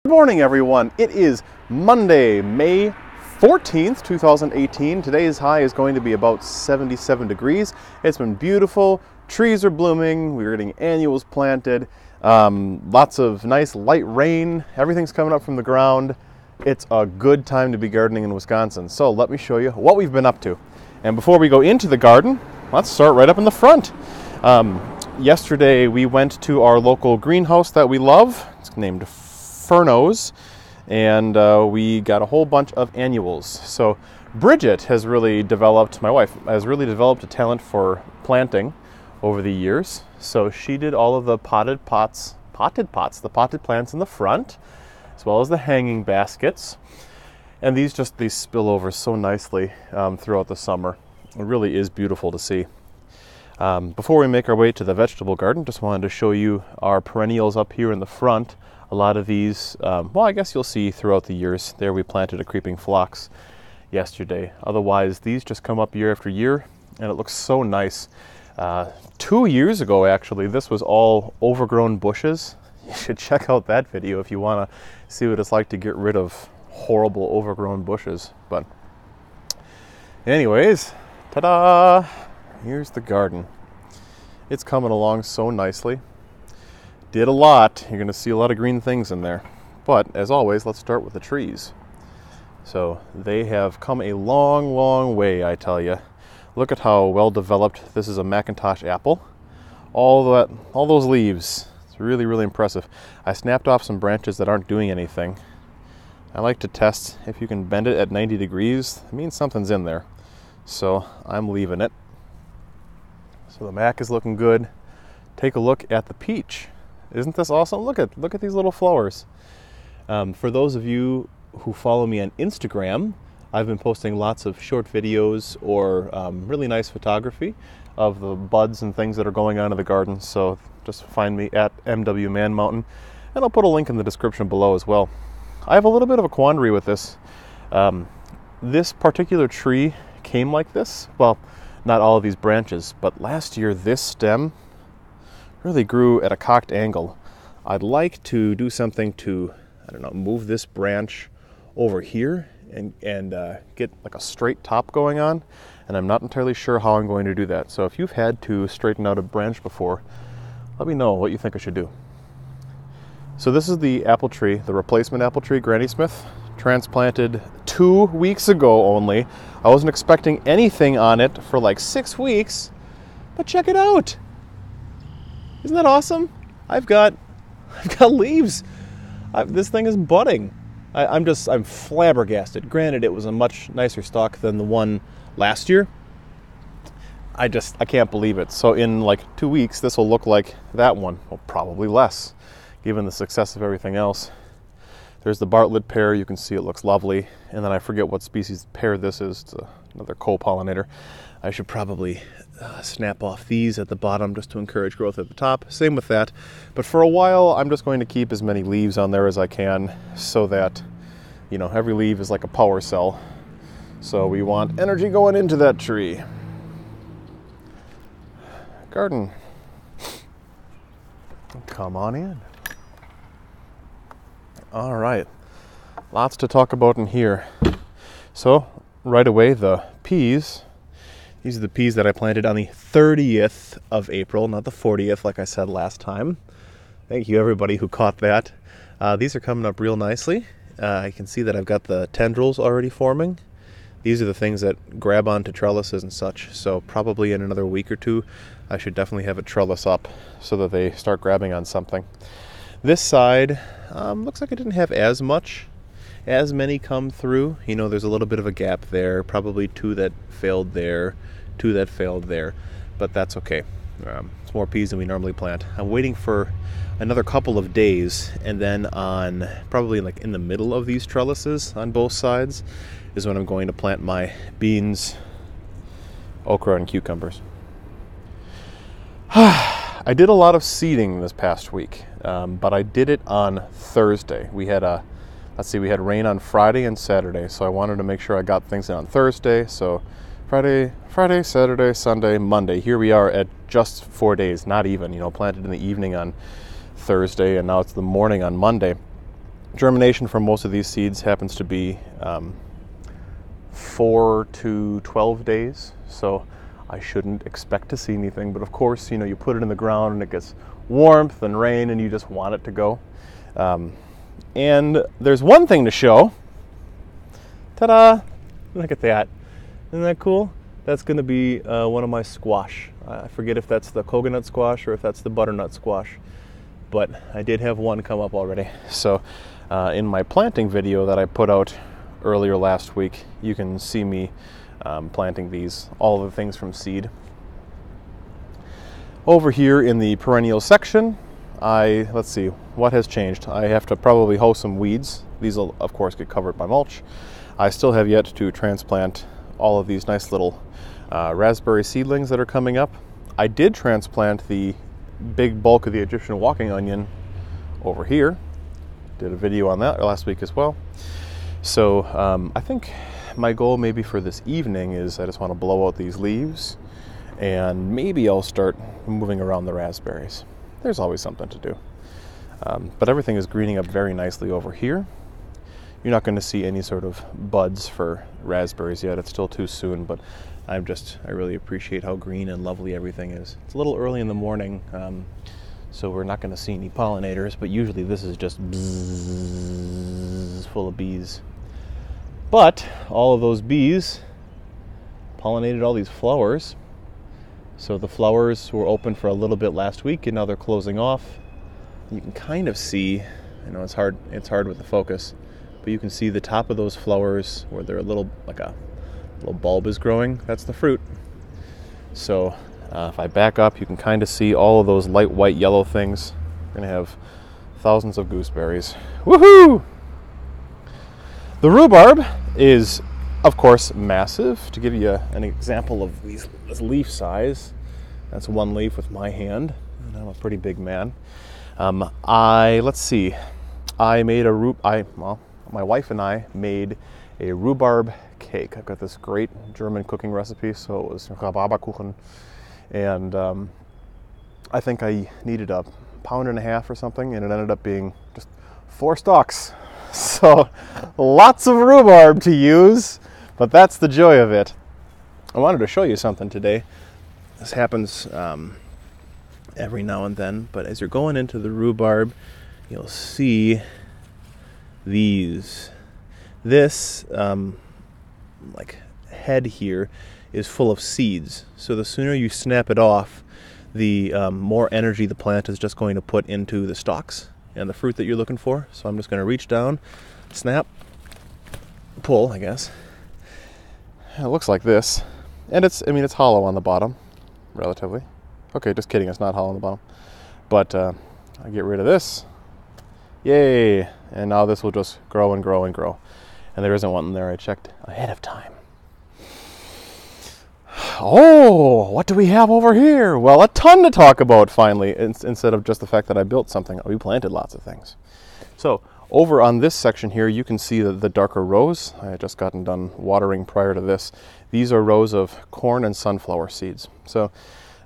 Good morning, everyone. It is Monday, May 14th, 2018. Today's high is going to be about 77 degrees. It's been beautiful. Trees are blooming. We're getting annuals planted. Lots of nice light rain. Everything's coming up from the ground. It's a good time to be gardening in Wisconsin. So let me show you what we've been up to. And before we go into the garden, let's start right up in the front. Yesterday we went to our local greenhouse that we love. It's named Furnos, and we got a whole bunch of annuals. So Bridget has really developed, my wife, has really developed a talent for planting over the years. So she did all of the potted plants in the front, as well as the hanging baskets. And these spill over so nicely throughout the summer. It really is beautiful to see. Before we make our way to the vegetable garden, just wanted to show you our perennials up here in the front. A lot of these, well, I guess you'll see throughout the years. There we planted a creeping phlox yesterday. Otherwise, these just come up year after year, and it looks so nice. 2 years ago, actually, this was all overgrown bushes. You should check out that video if you want to see what it's like to get rid of horrible overgrown bushes. But anyways, ta-da! Here's the garden. It's coming along so nicely. Did a lot. You're going to see a lot of green things in there. But as always, let's start with the trees. So they have come a long, long way, I tell you. Look at how well developed. This is a Macintosh apple. All those leaves. It's really, really impressive. I snapped off some branches that aren't doing anything. I like to test if you can bend it at 90 degrees. It means something's in there. So I'm leaving it. So the Mac is looking good. Take a look at the peach. Isn't this awesome? Look at these little flowers. For those of you who follow me on Instagram, I've been posting lots of short videos or really nice photography of the buds and things that are going on in the garden. So just find me at MW Man Mountain, and I'll put a link in the description below as well. I have a little bit of a quandary with this. This particular tree came like this. Well, not all of these branches, but last year this stem really grew at a cocked angle. I'd like to do something to, I don't know, move this branch over here and get like a straight top going on, and I'm not entirely sure how I'm going to do that. So if you've had to straighten out a branch before, let me know what you think I should do. So this is the apple tree, the replacement apple tree, Granny Smith, transplanted 2 weeks ago only. I wasn't expecting anything on it for like 6 weeks, but check it out. Isn't that awesome? I've got leaves. This thing is budding. I'm flabbergasted. Granted, it was a much nicer stalk than the one last year. I can't believe it. So in like 2 weeks, this will look like that one. Well, probably less, given the success of everything else. There's the Bartlett pear. You can see it looks lovely. And then I forget what species pear this is. It's another co-pollinator. I should probably snap off these at the bottom just to encourage growth at the top. Same with that. But for a while, I'm just going to keep as many leaves on there as I can so that, you know, every leaf is like a power cell. So we want energy going into that tree. Garden. Come on in. All right. Lots to talk about in here. So right away, the peas. These are the peas that I planted on the 30th of April, not the 40th, like I said last time. Thank you, everybody who caught that. These are coming up real nicely. I can see that I've got the tendrils already forming. These are the things that grab onto trellises and such. So probably in another week or two, I should definitely have a trellis up so that they start grabbing on something. This side looks like it didn't have as many come through. You know, there's a little bit of a gap there, probably two that failed there, two that failed there, but that's okay. It's more peas than we normally plant. I'm waiting for another couple of days, and then on probably like in the middle of these trellises on both sides is when I'm going to plant my beans, okra, and cucumbers. I did a lot of seeding this past week, but I did it on Thursday. We had rain on Friday and Saturday, so I wanted to make sure I got things in on Thursday. So Friday, Saturday, Sunday, Monday. Here we are at just 4 days, not even, planted in the evening on Thursday, and now it's the morning on Monday. Germination for most of these seeds happens to be 4 to 12 days, so I shouldn't expect to see anything. But of course, you put it in the ground and it gets warmth and rain and you just want it to go. And there's one thing to show. Ta-da! Look at that. Isn't that cool? That's going to be one of my squash. I forget if that's the coconut squash or if that's the butternut squash. But I did have one come up already. So in my planting video that I put out earlier last week, you can see me planting these, all of the things from seed. Over here in the perennial section, let's see, what has changed? I have to probably hoe some weeds. These will, of course, get covered by mulch. I still have yet to transplant all of these nice little raspberry seedlings that are coming up. I did transplant the big bulk of the Egyptian walking onion over here. Did a video on that last week as well. So I think my goal maybe for this evening is I just want to blow out these leaves and maybe I'll start moving around the raspberries. There's always something to do. But everything is greening up very nicely over here. You're not going to see any sort of buds for raspberries yet. It's still too soon, but I really appreciate how green and lovely everything is. It's a little early in the morning, so we're not going to see any pollinators, but usually this is just bzzz, full of bees. But all of those bees pollinated all these flowers. So the flowers were open for a little bit last week and now they're closing off. You can kind of see, I know it's hard with the focus, but you can see the top of those flowers where they're like a little bulb is growing. That's the fruit. So if I back up, you can kind of see all of those light white yellow things. We're going to have thousands of gooseberries. Woohoo! The rhubarb is, of course, massive. To give you an example of this leaf size, that's one leaf with my hand, and I'm a pretty big man. Let's see. My wife and I made a rhubarb cake. I've got this great German cooking recipe, so it was Rhabarberkuchen, and I think I needed 1.5 pounds or something, and it ended up being just 4 stalks. So lots of rhubarb to use, but that's the joy of it. I wanted to show you something today. This happens every now and then, but as you're going into the rhubarb, you'll see these. This like head here is full of seeds. So the sooner you snap it off, the more energy the plant is just going to put into the stalks and the fruit that you're looking for. So I'm just going to reach down, snap, pull, I guess. It looks like this. And it's hollow on the bottom, relatively. Okay, just kidding, it's not hollow on the bottom. But I get rid of this. Yay! And now this will just grow and grow and grow. And there isn't one in there. I checked ahead of time. Oh, what do we have over here? Well, a ton to talk about finally, instead of just the fact that I built something. We planted lots of things. So over on this section here, you can see the darker rows. I had just gotten done watering prior to this. These are rows of corn and sunflower seeds. So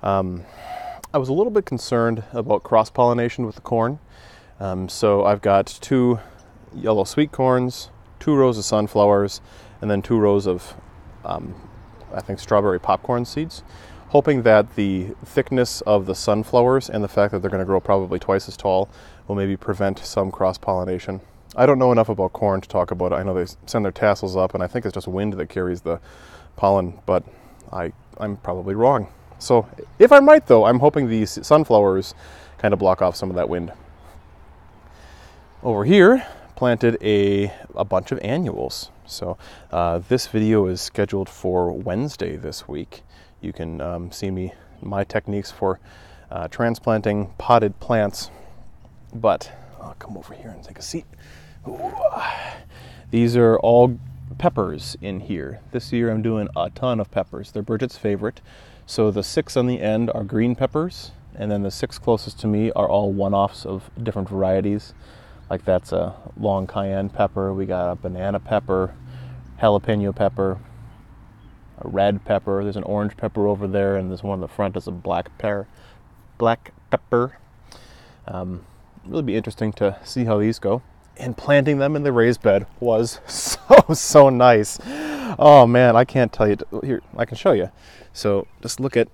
I was a little bit concerned about cross-pollination with the corn. So I've got 2 yellow sweet corns, 2 rows of sunflowers, and then 2 rows of I think strawberry popcorn seeds, hoping that the thickness of the sunflowers and the fact that they're going to grow probably twice as tall will maybe prevent some cross-pollination. I don't know enough about corn to talk about it. I know they send their tassels up, and I think it's just wind that carries the pollen, but I'm probably wrong. So if I'm right, though, I'm hoping these sunflowers kind of block off some of that wind. Over here, planted a bunch of annuals. So this video is scheduled for Wednesday this week. You can see my techniques for transplanting potted plants. But I'll come over here and take a seat. Ooh. These are all peppers in here. This year I'm doing a ton of peppers. They're Bridget's favorite. So the 6 on the end are green peppers, and then the 6 closest to me are all one-offs of different varieties. Like that's a long cayenne pepper, we got a banana pepper, jalapeno pepper, a red pepper, there's an orange pepper over there, and this one in the front is a black pepper. Really be interesting to see how these go. and planting them in the raised bed was so nice. Oh man, I can't tell you. Here, I can show you. So just look at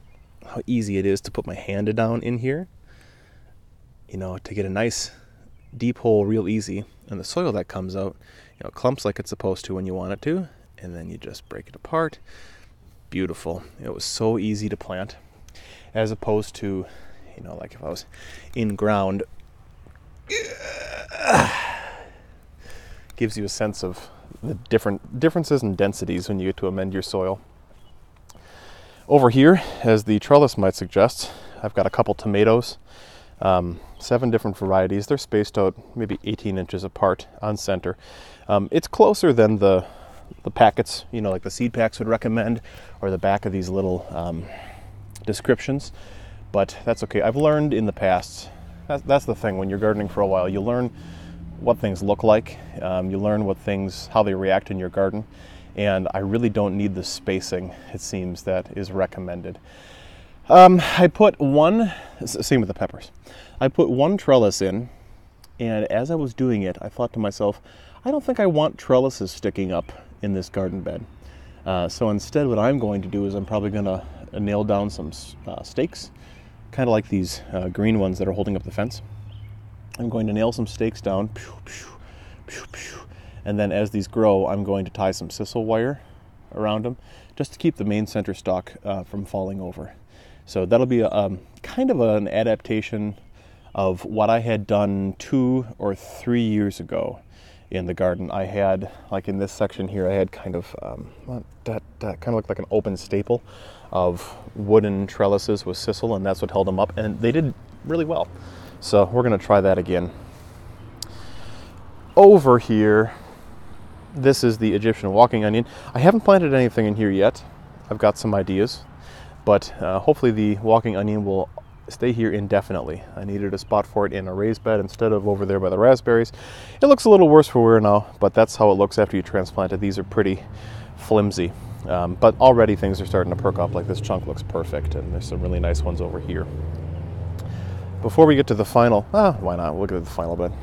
how easy it is to put my hand down in here, you know, to get a nice deep hole real easy. And the soil that comes out, you know, clumps like it's supposed to when you want it to, and then you just break it apart. Beautiful. It was so easy to plant, as opposed to, you know, like if I was in ground. Gives you a sense of the differences in densities when you get to amend your soil. Over here, as the trellis might suggest, I've got a couple tomatoes, 7 different varieties. They're spaced out maybe 18 inches apart on center. It's closer than the packets, you know, like the seed packs would recommend, or the back of these little descriptions, but that's okay. I've learned in the past, that's the thing, when you're gardening for a while, you learn what things look like, you learn how they react in your garden, and I really don't need the spacing, it seems, that is recommended. I put one, same with the peppers, I put one trellis in, and as I was doing it, I thought to myself, I don't think I want trellises sticking up in this garden bed. So instead what I'm going to do is I'm probably going to nail down some stakes, kind of like these green ones that are holding up the fence. I'm going to nail some stakes down, and then as these grow, I'm going to tie some sisal wire around them, just to keep the main center stalk from falling over. So that'll be kind of an adaptation of what I had done 2 or 3 years ago in the garden. I had, like in this section here, I had kind of that kind of looked like an open staple of wooden trellises with sisal, and that's what held them up, and they did really well. So we're going to try that again. Over here, this is the Egyptian walking onion. I haven't planted anything in here yet. I've got some ideas, but hopefully the walking onion will stay here indefinitely. I needed a spot for it in a raised bed instead of over there by the raspberries. It looks a little worse for wear now, but that's how it looks after you transplant it. These are pretty flimsy, but already things are starting to perk up. Like this chunk looks perfect, and there's some really nice ones over here. Before we get to the final, why not? We'll get to the final bed.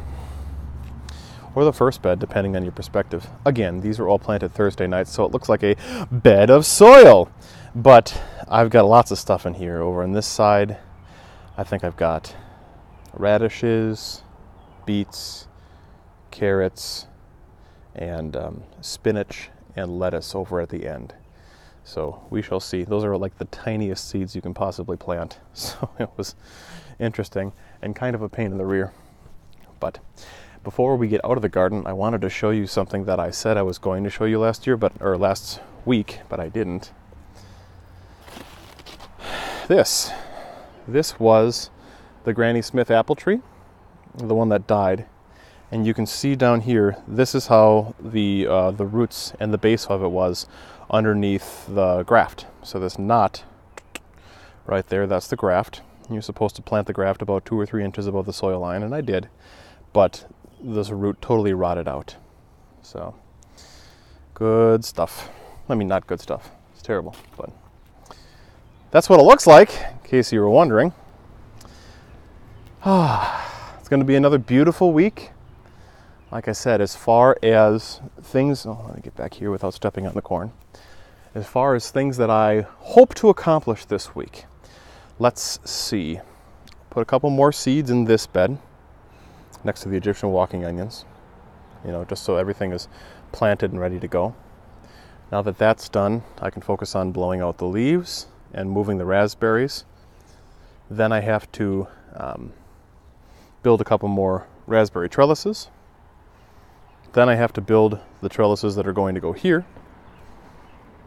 Or the first bed, depending on your perspective. Again, these were all planted Thursday night, so it looks like a bed of soil. But I've got lots of stuff in here. Over on this side, I think I've got radishes, beets, carrots, and spinach and lettuce over at the end. So we shall see. Those are like the tiniest seeds you can possibly plant. So it was interesting and kind of a pain in the rear. But before we get out of the garden, I wanted to show you something that I said I was going to show you last week, but I didn't. This was the Granny Smith apple tree, the one that died. And you can see down here, this is how the roots and the base of it was underneath the graft. So this knot right there, that's the graft. You're supposed to plant the graft about 2 or 3 inches above the soil line, and I did, but this root totally rotted out. So good stuff. I mean, not good stuff. It's terrible, but that's what it looks like, in case you were wondering. It's going to be another beautiful week. Like I said, as far as things, let me get back here without stepping on the corn. As far as things that I hope to accomplish this week, let's see. Put a couple more seeds in this bed next to the Egyptian walking onions, you know, just so everything is planted and ready to go. Now that that's done, I can focus on blowing out the leaves and moving the raspberries. Then I have to build a couple more raspberry trellises. Then I have to build the trellises that are going to go here.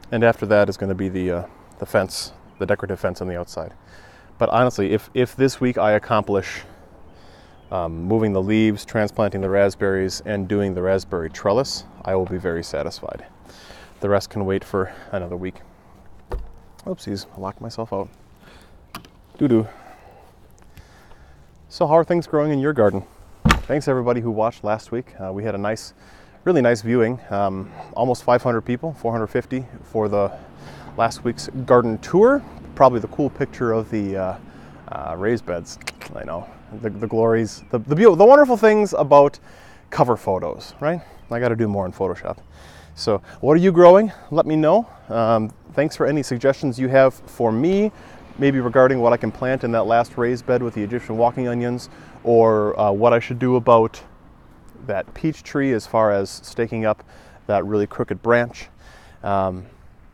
And after that is going to be the fence, the decorative fence on the outside. But honestly, if this week I accomplish moving the leaves, transplanting the raspberries, and doing the raspberry trellis, I will be very satisfied. The rest can wait for another week. Oopsies, I locked myself out. Doo-doo. So how are things growing in your garden? Thanks everybody who watched last week. We had a really nice viewing. Almost 500 people, 450 for the last week's garden tour. Probably the cool picture of the raised beds. I know, the glories, the wonderful things about cover photos, right? I got to do more in Photoshop. So what are you growing? Let me know. Thanks for any suggestions you have for me, maybe regarding what I can plant in that last raised bed with the Egyptian walking onions, or what I should do about that peach tree as far as staking up that really crooked branch.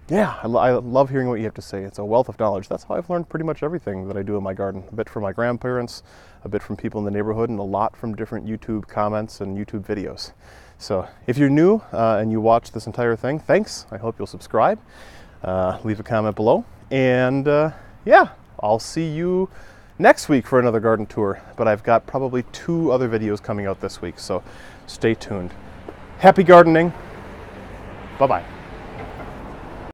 Yeah, I love hearing what you have to say. It's a wealth of knowledge. That's how I've learned pretty much everything that I do in my garden. A bit from my grandparents, a bit from people in the neighborhood, and a lot from different YouTube comments and YouTube videos. So if you're new and you watch this entire thing, thanks. I hope you'll subscribe. Leave a comment below. And yeah, I'll see you next week for another garden tour. But I've got probably 2 other videos coming out this week, so stay tuned. Happy gardening. Bye-bye.